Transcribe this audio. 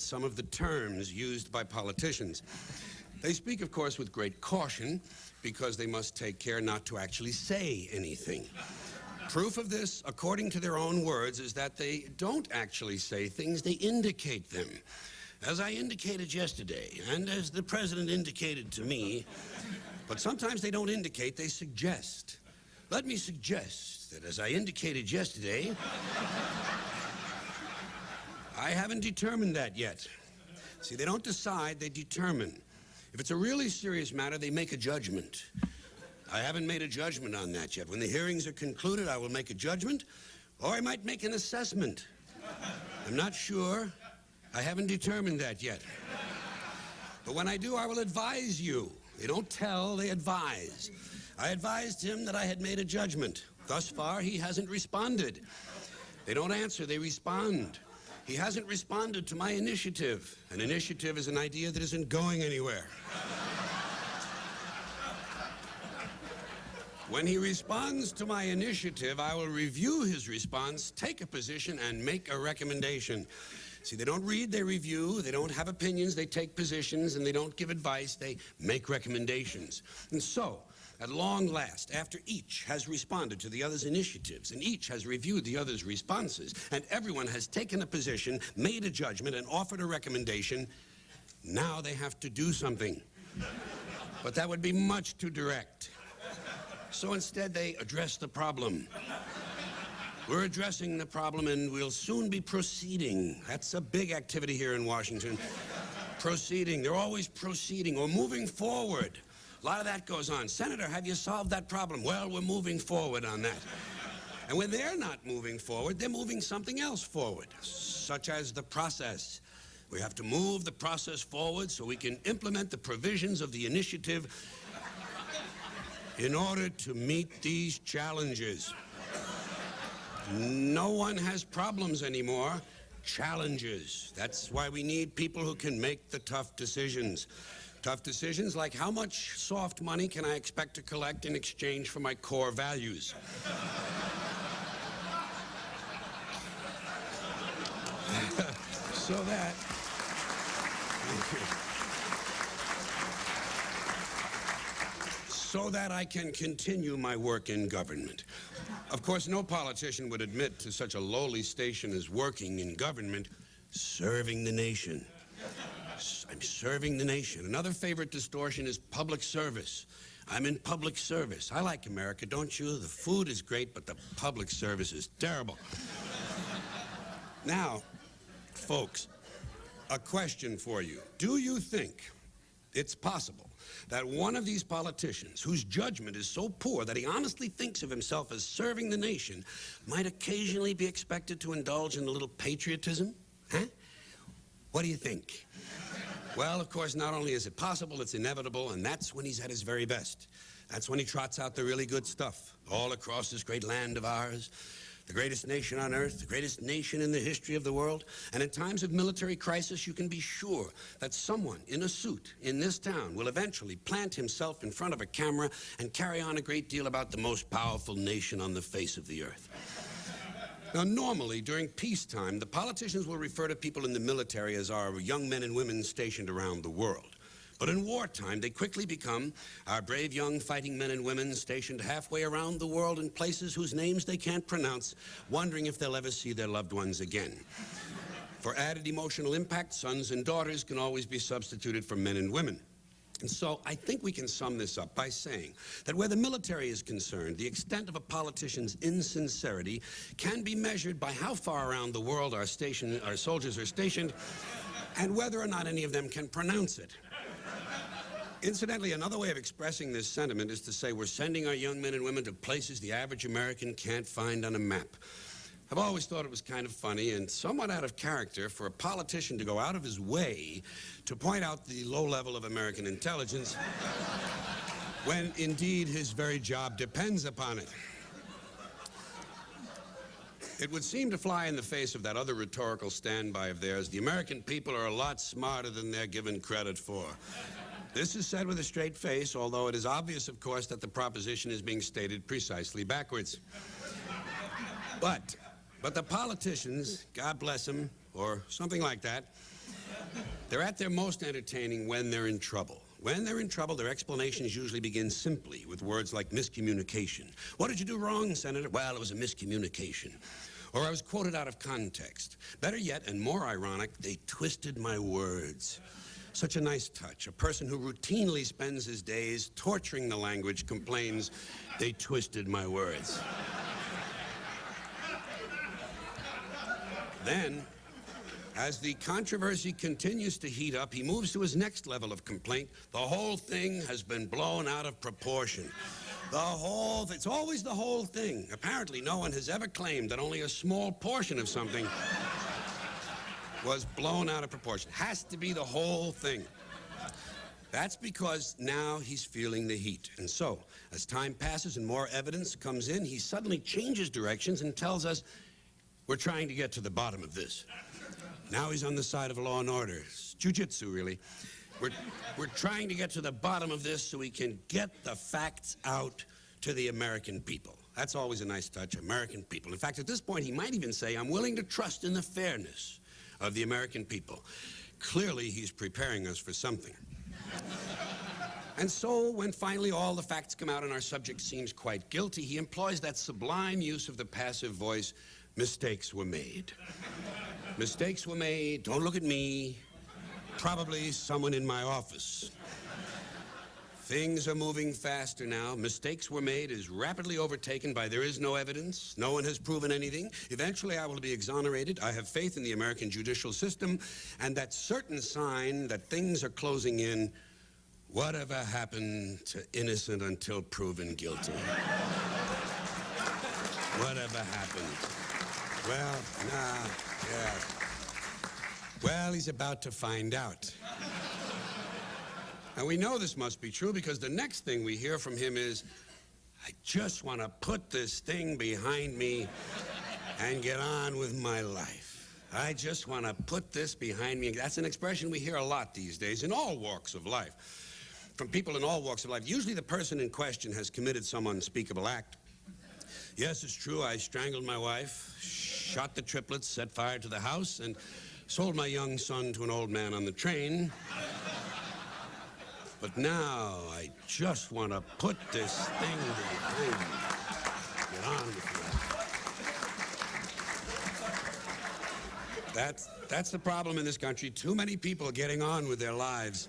some of the terms used by politicians. They speak, of course, with great caution because they must take care not to actually say anything. Proof of this, according to their own words, is that they don't actually say things, they indicate them. As I indicated yesterday, and as the president indicated to me, but sometimes they don't indicate, they suggest. Let me suggest that as I indicated yesterday, I haven't determined that yet. See, they don't decide, they determine. If it's a really serious matter, they make a judgment. I haven't made a judgment on that yet. When the hearings are concluded, I will make a judgment, or I might make an assessment. I'm not sure. I haven't determined that yet. But when I do, I will advise you. They don't tell, they advise. I advised him that I had made a judgment. Thus far, he hasn't responded. They don't answer, they respond. He hasn't responded to my initiative. An initiative is an idea that isn't going anywhere. When he responds to my initiative, I will review his response, take a position, and make a recommendation. See, they don't read, they review, they don't have opinions, they take positions, and they don't give advice, they make recommendations. And so, at long last, after each has responded to the other's initiatives, and each has reviewed the other's responses, and everyone has taken a position, made a judgment, and offered a recommendation, now they have to do something. But that would be much too direct. So instead, they address the problem. We're addressing the problem, and we'll soon be proceeding. That's a big activity here in Washington. Proceeding. They're always proceeding or moving forward. A lot of that goes on. Senator, have you solved that problem? Well, we're moving forward on that. And when they're not moving forward, they're moving something else forward, such as the process. We have to move the process forward so we can implement the provisions of the initiative in order to meet these challenges. No one has problems anymore, challenges. That's why we need people who can make the tough decisions. Tough decisions like how much soft money can I expect to collect in exchange for my core values? So that I can continue my work in government. Of course, no politician would admit to such a lowly station as working in government, serving the nation. I'm serving the nation. Another favorite distortion is public service. I'm in public service. I like America, don't you? The food is great, but the public service is terrible. Now, folks, a question for you. Do you think it's possible that one of these politicians, whose judgment is so poor that he honestly thinks of himself as serving the nation, might occasionally be expected to indulge in a little patriotism? Huh? What do you think? Well, of course, not only is it possible, it's inevitable, and that's when he's at his very best. That's when he trots out the really good stuff all across this great land of ours. The greatest nation on earth, the greatest nation in the history of the world. And in times of military crisis, you can be sure that someone in a suit in this town will eventually plant himself in front of a camera and carry on a great deal about the most powerful nation on the face of the earth. Now, normally, during peacetime, the politicians will refer to people in the military as our young men and women stationed around the world. But in wartime, they quickly become our brave young fighting men and women stationed halfway around the world in places whose names they can't pronounce, wondering if they'll ever see their loved ones again. For added emotional impact, sons and daughters can always be substituted for men and women. And so I think we can sum this up by saying that where the military is concerned, the extent of a politician's insincerity can be measured by how far around the world our soldiers are stationed and whether or not any of them can pronounce it. Incidentally, another way of expressing this sentiment is to say we're sending our young men and women to places the average American can't find on a map. I've always thought it was kind of funny and somewhat out of character for a politician to go out of his way to point out the low level of American intelligence when indeed his very job depends upon it. It would seem to fly in the face of that other rhetorical standby of theirs. The American people are a lot smarter than they're given credit for. This is said with a straight face, although it is obvious, of course, that the proposition is being stated precisely backwards. But the politicians, God bless them, or something like that, They're at their most entertaining when they're in trouble. When they're in trouble, their explanations usually begin simply with words like miscommunication. What did you do wrong, Senator? Well, it was a miscommunication. Or I was quoted out of context. Better yet, and more ironic, they twisted my words. Such a nice touch. A person who routinely spends his days torturing the language complains, they twisted my words. Then, as the controversy continues to heat up, he moves to his next level of complaint. The whole thing has been blown out of proportion. It's always the whole thing. Apparently, no one has ever claimed that only a small portion of something was blown out of proportion. Has to be the whole thing. That's because now he's feeling the heat. And so, as time passes and more evidence comes in, he suddenly changes directions and tells us, we're trying to get to the bottom of this. Now he's on the side of law and order. It's jiu-jitsu, really. We're trying to get to the bottom of this so we can get the facts out to the American people. That's always a nice touch, American people. In fact, at this point, he might even say, I'm willing to trust in the fairness of the American people. Clearly, he's preparing us for something. And so, when finally all the facts come out and our subject seems quite guilty, he employs that sublime use of the passive voice, mistakes were made. Mistakes were made, don't look at me, probably someone in my office. Things are moving faster now. Mistakes were made is rapidly overtaken by there is no evidence. No one has proven anything. Eventually, I will be exonerated. I have faith in the American judicial system and that certain sign that things are closing in. Whatever happened to innocent until proven guilty? Whatever happened? Well, yeah. Well, he's about to find out. And we know this must be true because the next thing we hear from him is, I just want to put this thing behind me and get on with my life. I just want to put this behind me. That's an expression we hear a lot these days in all walks of life. From people in all walks of life. Usually the person in question has committed some unspeakable act. Yes, it's true, I strangled my wife, shot the triplets, set fire to the house, and sold my young son to an old man on the train. But now I just want to put this thing behind me. Get on with it. That's the problem in this country. Too many people getting on with their lives.